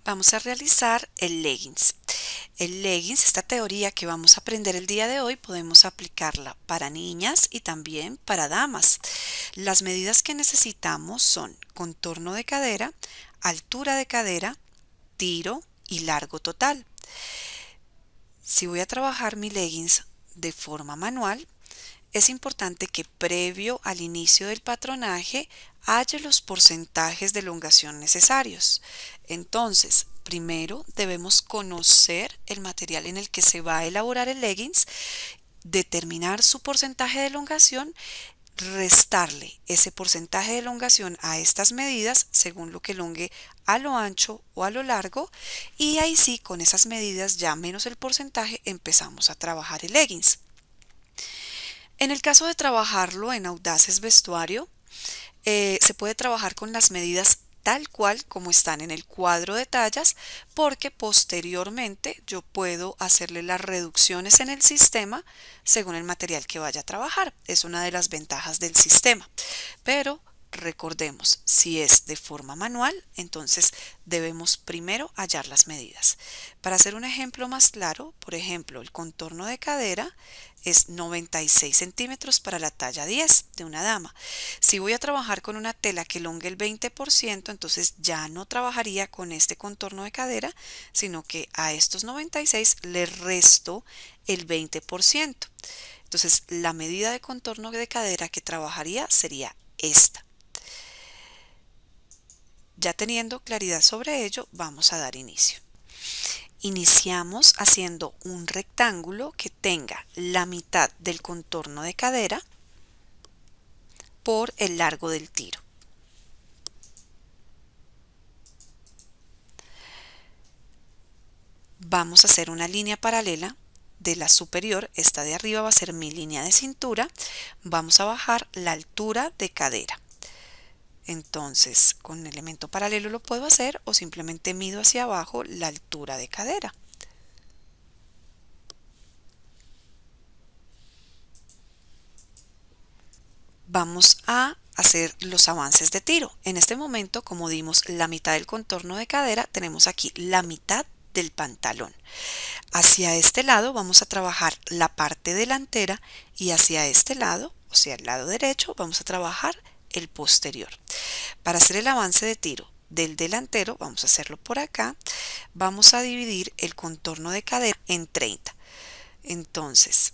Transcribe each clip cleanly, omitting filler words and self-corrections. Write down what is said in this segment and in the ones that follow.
Vamos a realizar el leggings. El leggings, esta teoría que vamos a aprender el día de hoy, podemos aplicarla para niñas y también para damas. Las medidas que necesitamos son contorno de cadera, altura de cadera, tiro y largo total. Si voy a trabajar mi leggings de forma manual, es importante que previo al inicio del patronaje haya los porcentajes de elongación necesarios. Entonces, primero debemos conocer el material en el que se va a elaborar el leggings, determinar su porcentaje de elongación, restarle ese porcentaje de elongación a estas medidas según lo que elongue a lo ancho o a lo largo, y ahí sí, con esas medidas ya menos el porcentaje, empezamos a trabajar el leggings. En el caso de trabajarlo en Audaces Vestuario, se puede trabajar con las medidas tal cual como están en el cuadro de tallas, porque posteriormente yo puedo hacerle las reducciones en el sistema según el material que vaya a trabajar. Es una de las ventajas del sistema. Pero recordemos, si es de forma manual, entonces debemos primero hallar las medidas. Para hacer un ejemplo más claro, por ejemplo, el contorno de cadera es 96 centímetros para la talla 10 de una dama. Si voy a trabajar con una tela que elongue el 20%, entonces ya no trabajaría con este contorno de cadera, sino que a estos 96 le resto el 20%. Entonces, la medida de contorno de cadera que trabajaría sería esta. Ya teniendo claridad sobre ello, vamos a dar inicio. Iniciamos haciendo un rectángulo que tenga la mitad del contorno de cadera por el largo del tiro. Vamos a hacer una línea paralela de la superior, esta de arriba va a ser mi línea de cintura, vamos a bajar la altura de cadera. Entonces, con elemento paralelo lo puedo hacer o simplemente mido hacia abajo la altura de cadera. Vamos a hacer los avances de tiro. En este momento, como dimos la mitad del contorno de cadera, tenemos aquí la mitad del pantalón. Hacia este lado vamos a trabajar la parte delantera y hacia este lado, o sea, el lado derecho, vamos a trabajar el posterior. Para hacer el avance de tiro del delantero, vamos a hacerlo por acá, vamos a dividir el contorno de cadera en 30. Entonces,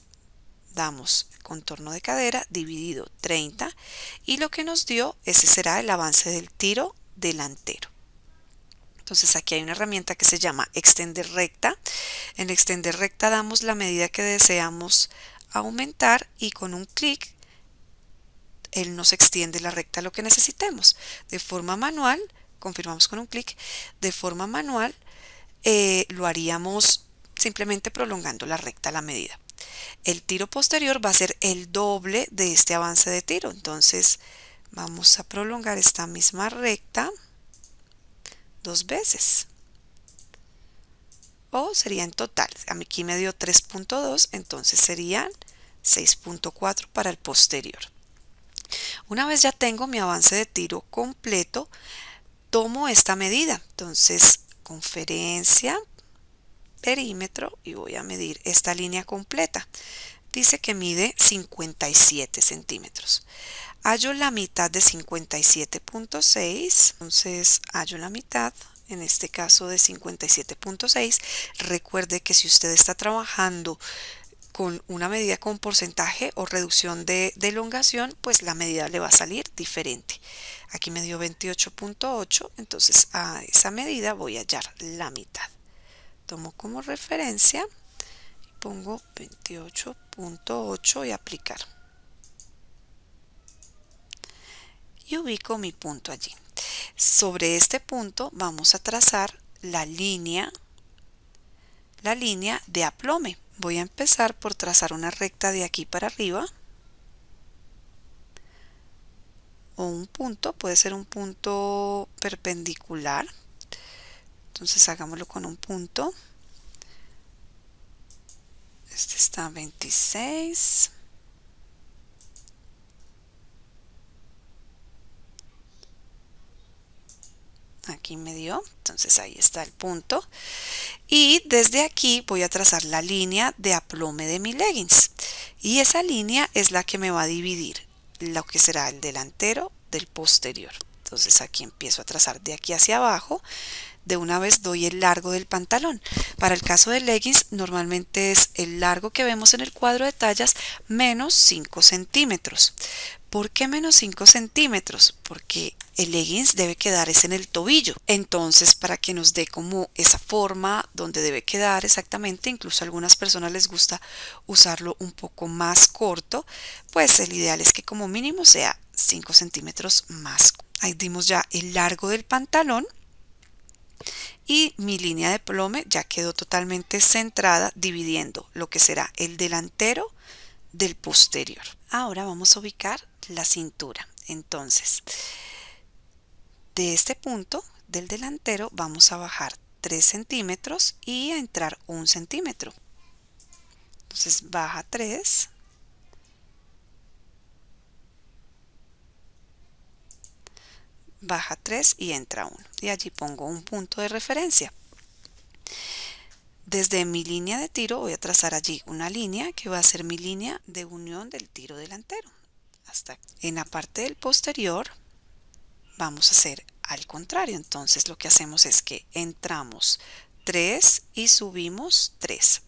damos contorno de cadera dividido 30 y lo que nos dio, ese será el avance del tiro delantero. Entonces aquí hay una herramienta que se llama extender recta. En extender recta damos la medida que deseamos aumentar y con un clic él nos extiende la recta a lo que necesitemos. De forma manual, confirmamos con un clic, de forma manual lo haríamos simplemente prolongando la recta a la medida. El tiro posterior va a ser el doble de este avance de tiro, entonces vamos a prolongar esta misma recta 2 veces. O sería en total, aquí me dio 3.2, entonces serían 6.4 para el posterior. Una vez ya tengo mi avance de tiro completo, tomo esta medida, entonces conferencia, perímetro, y voy a medir esta línea completa. Dice que mide 57 centímetros. Hallo la mitad de 57.6, entonces hallo la mitad, en este caso de 57.6. Recuerde que si usted está trabajando con una medida con porcentaje o reducción de elongación, pues la medida le va a salir diferente. Aquí me dio 28.8, entonces a esa medida voy a hallar la mitad. Tomo como referencia y pongo 28.8 y aplicar. Y ubico mi punto allí. Sobre este punto vamos a trazar la línea de aplome. Voy a empezar por trazar una recta de aquí para arriba o un punto, puede ser un punto perpendicular. Entonces hagámoslo con un punto. Este está a 26. Aquí me dio, entonces ahí está el punto. Y desde aquí voy a trazar la línea de aplome de mi leggings. Y esa línea es la que me va a dividir lo que será el delantero del posterior. Entonces aquí empiezo a trazar de aquí hacia abajo. De una vez doy el largo del pantalón. Para el caso de leggings, normalmente es el largo que vemos en el cuadro de tallas menos 5 centímetros. ¿Por qué menos 5 centímetros? Porque el leggings debe quedar es en el tobillo. Entonces, para que nos dé como esa forma donde debe quedar exactamente, incluso a algunas personas les gusta usarlo un poco más corto, pues el ideal es que como mínimo sea 5 centímetros más. Ahí dimos ya el largo del pantalón. Y mi línea de plome ya quedó totalmente centrada dividiendo lo que será el delantero del posterior. Ahora vamos a ubicar la cintura. Entonces, de este punto del delantero vamos a bajar 3 centímetros y a entrar 1 centímetro. Entonces baja 3, baja 3 y entra 1. Y allí pongo un punto de referencia. Desde mi línea de tiro voy a trazar allí una línea que va a ser mi línea de unión del tiro delantero. Hasta en la parte del posterior vamos a hacer al contrario. Entonces lo que hacemos es que entramos 3 y subimos 3.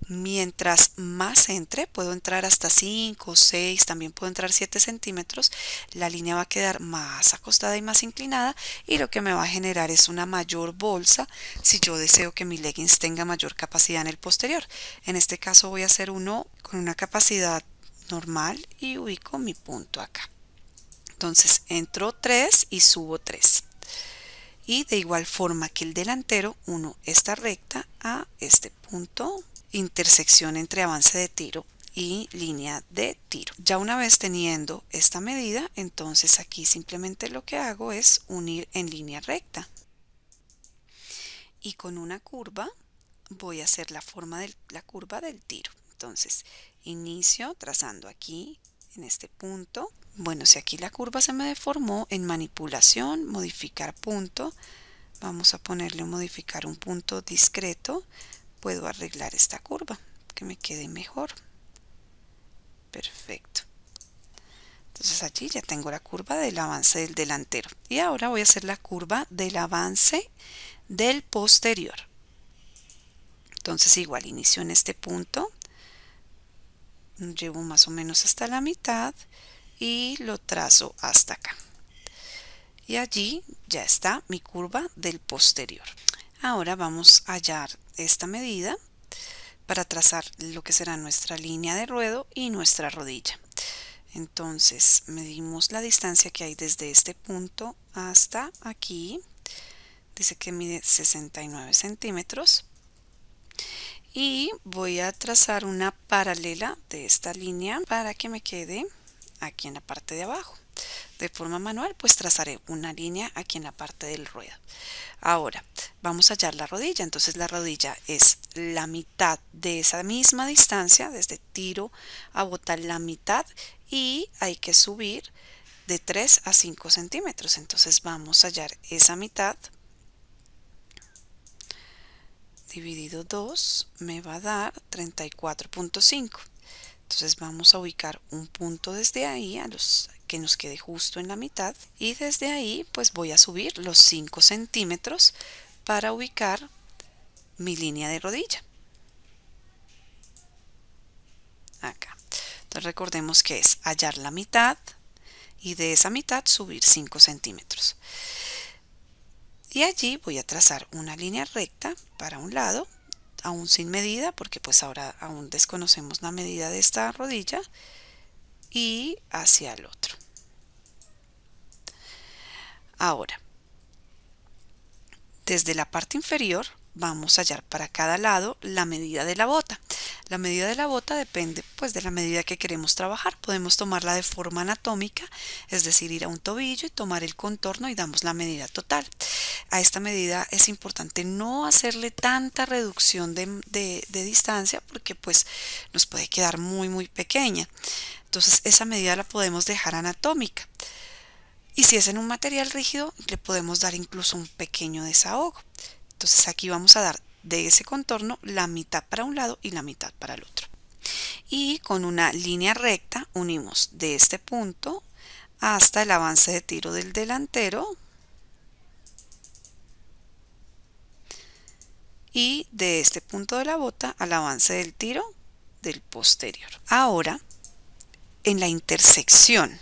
Mientras más entre, puedo entrar hasta 5, 6, también puedo entrar 7 centímetros, la línea va a quedar más acostada y más inclinada y lo que me va a generar es una mayor bolsa si yo deseo que mi leggings tenga mayor capacidad en el posterior. En este caso voy a hacer uno con una capacidad normal y ubico mi punto acá. Entonces entro 3 y subo 3. Y de igual forma que el delantero, uno esta recta a este punto, intersección entre avance de tiro y línea de tiro. Ya una vez teniendo esta medida, entonces aquí simplemente lo que hago es unir en línea recta. Y con una curva voy a hacer la forma de la curva del tiro. Entonces inicio trazando aquí en este punto. Bueno, si aquí la curva se me deformó, en manipulación, modificar punto, vamos a ponerle modificar un punto discreto. Puedo arreglar esta curva que me quede mejor. Perfecto. Entonces allí ya tengo la curva del avance del delantero. Y ahora voy a hacer la curva del avance del posterior. Entonces igual inicio en este punto, llevo más o menos hasta la mitad y lo trazo hasta acá. Y allí ya está mi curva del posterior. Ahora vamos a hallar esta medida para trazar lo que será nuestra línea de ruedo y nuestra rodilla. Entonces medimos la distancia que hay desde este punto hasta aquí. Dice que mide 69 centímetros. Y voy a trazar una paralela de esta línea para que me quede aquí en la parte de abajo. De forma manual, pues trazaré una línea aquí en la parte del ruedo. Ahora vamos a hallar la rodilla. Entonces la rodilla es la mitad de esa misma distancia, desde tiro a bota la mitad, y hay que subir de 3 a 5 centímetros. Entonces vamos a hallar esa mitad. Dividido 2 me va a dar 34.5. Entonces vamos a ubicar un punto desde ahí a los que nos quede justo en la mitad, y desde ahí pues voy a subir los 5 centímetros para ubicar mi línea de rodilla acá. Entonces recordemos que es hallar la mitad y de esa mitad subir 5 centímetros. Y allí voy a trazar una línea recta para un lado, aún sin medida, porque pues ahora aún desconocemos la medida de esta rodilla, y hacia el otro. Ahora, desde la parte inferior vamos a hallar para cada lado la medida de la bota. La medida de la bota depende pues de la medida que queremos trabajar. Podemos tomarla de forma anatómica, es decir, ir a un tobillo y tomar el contorno y damos la medida total. A esta medida es importante no hacerle tanta reducción de distancia, porque pues nos puede quedar muy pequeña. Entonces esa medida la podemos dejar anatómica. Y si es en un material rígido, le podemos dar incluso un pequeño desahogo. Entonces aquí vamos a dar de ese contorno la mitad para un lado y la mitad para el otro. Y con una línea recta unimos de este punto hasta el avance de tiro del delantero y de este punto de la bota al avance del tiro del posterior. Ahora, en la intersección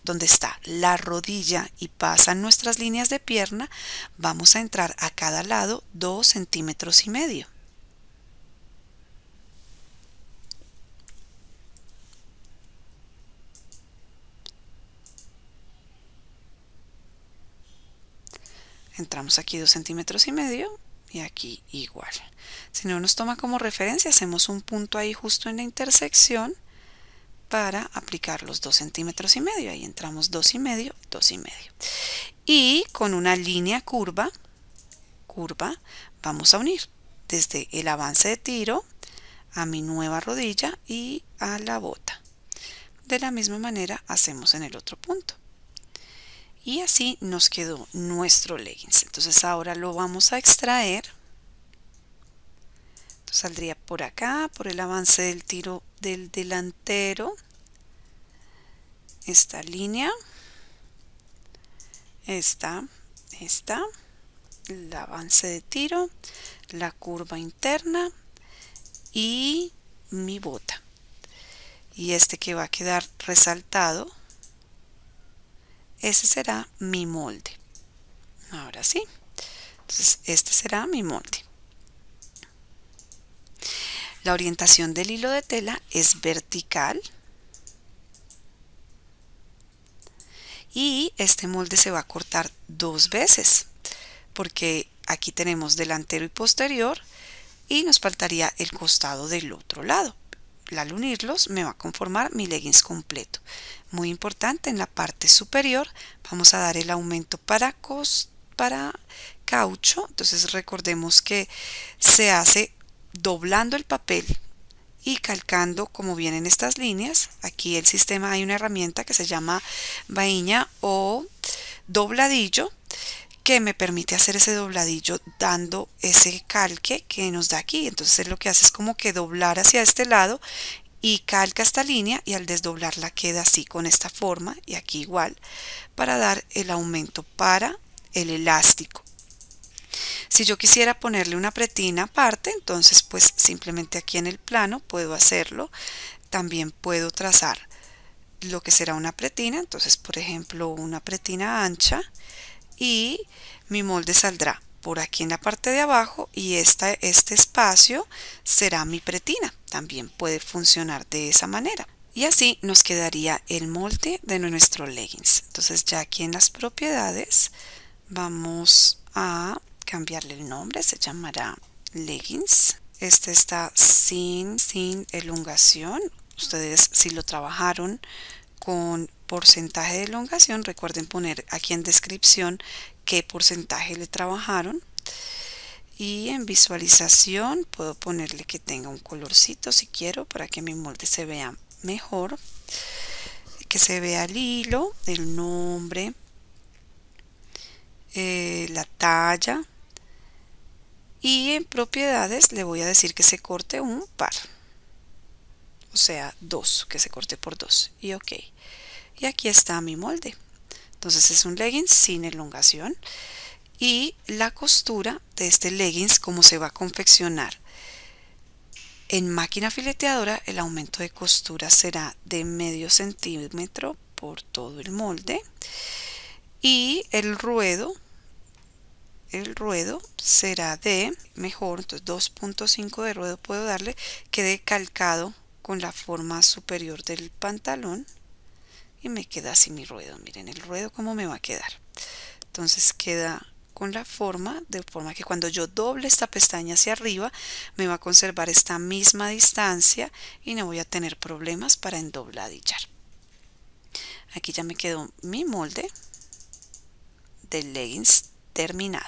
donde está la rodilla y pasan nuestras líneas de pierna, vamos a entrar a cada lado 2,5 centímetros. Entramos aquí 2,5 centímetros y aquí igual. Si no nos toma como referencia, hacemos un punto ahí justo en la intersección para aplicar los 2,5 centímetros. Ahí entramos 2,5, 2,5. Y con una línea curva vamos a unir desde el avance de tiro a mi nueva rodilla y a la bota. De la misma manera hacemos en el otro punto. Y así nos quedó nuestro leggings. Entonces ahora lo vamos a extraer. Entonces saldría por acá, por el avance del tiro del delantero. Esta línea. Esta. El avance de tiro. La curva interna. Y mi bota. Y este que va a quedar resaltado, ese será mi molde. Ahora sí. Entonces este será mi molde. La orientación del hilo de tela es vertical. Y este molde se va a cortar 2 veces. Porque aquí tenemos delantero y posterior. Y nos faltaría el costado del otro lado. Al unirlos me va a conformar mi leggings completo. Muy importante, en la parte superior vamos a dar el aumento para caucho. Entonces recordemos que se hace doblando el papel y calcando como vienen estas líneas. Aquí el sistema, hay una herramienta que se llama vaina o dobladillo, que me permite hacer ese dobladillo dando ese calque que nos da aquí. Entonces lo que hace es como que doblar hacia este lado y calca esta línea, y al desdoblarla queda así con esta forma, y aquí igual, para dar el aumento para el elástico. Si yo quisiera ponerle una pretina aparte, entonces pues simplemente aquí en el plano puedo hacerlo. También puedo trazar lo que será una pretina. Entonces, por ejemplo, una pretina ancha, y mi molde saldrá por aquí en la parte de abajo, y este espacio será mi pretina. También puede funcionar de esa manera. Y así nos quedaría el molde de nuestro leggings. Entonces ya aquí en las propiedades vamos a cambiarle el nombre, se llamará leggings. Este está sin elongación. Ustedes, si lo trabajaron con porcentaje de elongación, recuerden poner aquí en descripción qué porcentaje le trabajaron. Y en visualización puedo ponerle que tenga un colorcito si quiero, para que mi molde se vea mejor, que se vea el hilo, el nombre, la talla. Y en propiedades le voy a decir que se corte un par, o sea 2, que se corte por 2, y ok. Y aquí está mi molde. Entonces es un leggings sin elongación. Y la costura de este leggings, como se va a confeccionar en máquina fileteadora, el aumento de costura será de medio centímetro por todo el molde. Y el ruedo será de, mejor, entonces 2,5 de ruedo puedo darle, quede calcado con la forma superior del pantalón, y me queda así mi ruedo. Miren el ruedo cómo me va a quedar. Entonces queda con la forma, de forma que cuando yo doble esta pestaña hacia arriba me va a conservar esta misma distancia y no voy a tener problemas para endobladillar. Aquí ya me quedó mi molde del leggings terminado.